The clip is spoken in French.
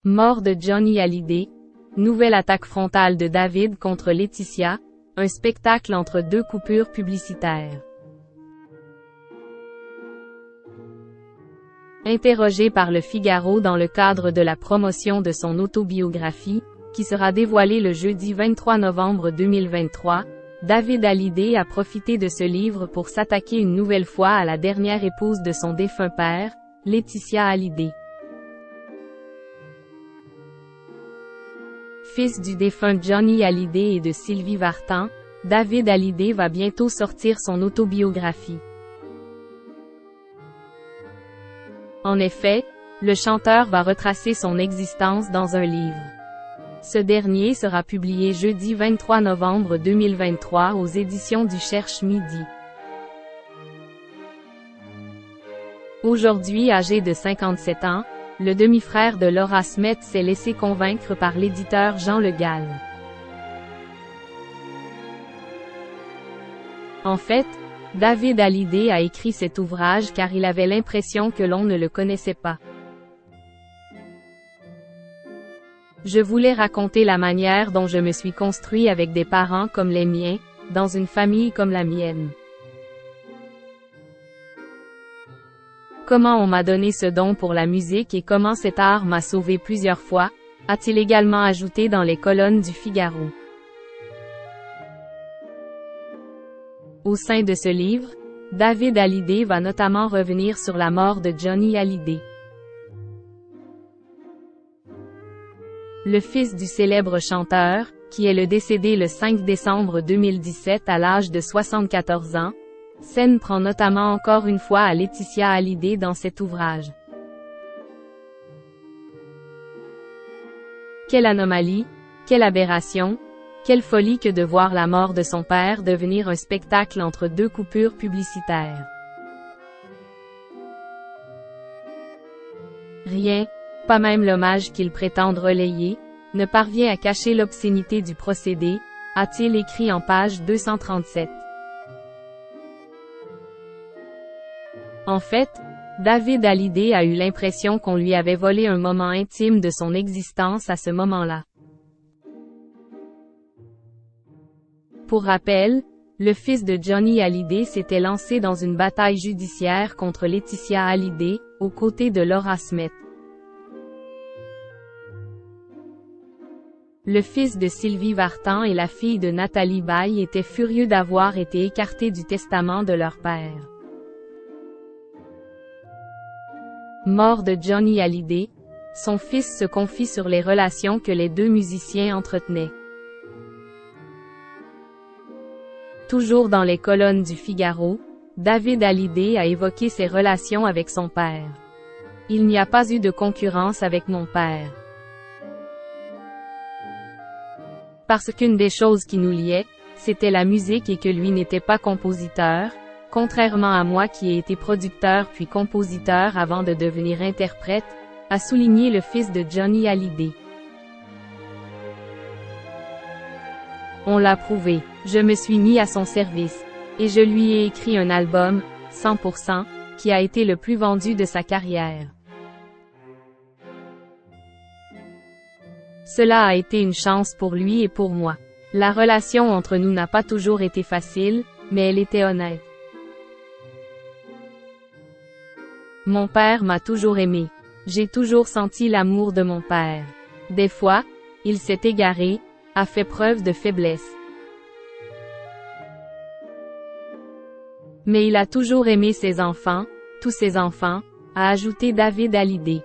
Mort de Johnny Hallyday. Nouvelle attaque frontale de David contre Laetitia. Un spectacle entre deux coupures publicitaires. Interrogé par Le Figaro dans le cadre de la promotion de son autobiographie, qui sera dévoilée le jeudi 23 novembre 2023, David Hallyday a profité de ce livre pour s'attaquer une nouvelle fois à la dernière épouse de son défunt père, Laetitia Hallyday. Fils du défunt Johnny Hallyday et de Sylvie Vartan, David Hallyday va bientôt sortir son autobiographie. En effet, le chanteur va retracer son existence dans un livre. Ce dernier sera publié jeudi 23 novembre 2023 aux éditions du Cherche Midi. Aujourd'hui âgé de 57 ans, le demi-frère de Laura Smet s'est laissé convaincre par l'éditeur Jean Le Gall. En fait, David Hallyday a écrit cet ouvrage car il avait l'impression que l'on ne le connaissait pas. Je voulais raconter la manière dont je me suis construit avec des parents comme les miens, dans une famille comme la mienne. Comment on m'a donné ce don pour la musique et comment cet art m'a sauvé plusieurs fois, a-t-il également ajouté dans les colonnes du Figaro. Au sein de ce livre, David Hallyday va notamment revenir sur la mort de Johnny Hallyday. Le fils du célèbre chanteur, qui est décédé le 5 décembre 2017 à l'âge de 74 ans, scène prend notamment encore une fois à Laetitia Hallyday dans cet ouvrage. Quelle anomalie, quelle aberration, quelle folie que de voir la mort de son père devenir un spectacle entre deux coupures publicitaires. Rien, pas même l'hommage qu'ils prétendent relayer, ne parvient à cacher l'obscénité du procédé, a-t-il écrit en page 237. En fait, David Hallyday a eu l'impression qu'on lui avait volé un moment intime de son existence à ce moment-là. Pour rappel, le fils de Johnny Hallyday s'était lancé dans une bataille judiciaire contre Laetitia Hallyday, aux côtés de Laura Smet. Le fils de Sylvie Vartan et la fille de Nathalie Baye étaient furieux d'avoir été écartés du testament de leur père. Mort de Johnny Hallyday, son fils se confie sur les relations que les deux musiciens entretenaient. Toujours dans les colonnes du Figaro, David Hallyday a évoqué ses relations avec son père. Il n'y a pas eu de concurrence avec mon père. Parce qu'une des choses qui nous liait, c'était la musique et que lui n'était pas compositeur, contrairement à moi qui ai été producteur puis compositeur avant de devenir interprète, a souligné le fils de Johnny Hallyday. On l'a prouvé, je me suis mis à son service, et je lui ai écrit un album, 100%, qui a été le plus vendu de sa carrière. Cela a été une chance pour lui et pour moi. La relation entre nous n'a pas toujours été facile, mais elle était honnête. Mon père m'a toujours aimé. J'ai toujours senti l'amour de mon père. Des fois, il s'est égaré, a fait preuve de faiblesse. Mais il a toujours aimé ses enfants, tous ses enfants, a ajouté David Hallyday.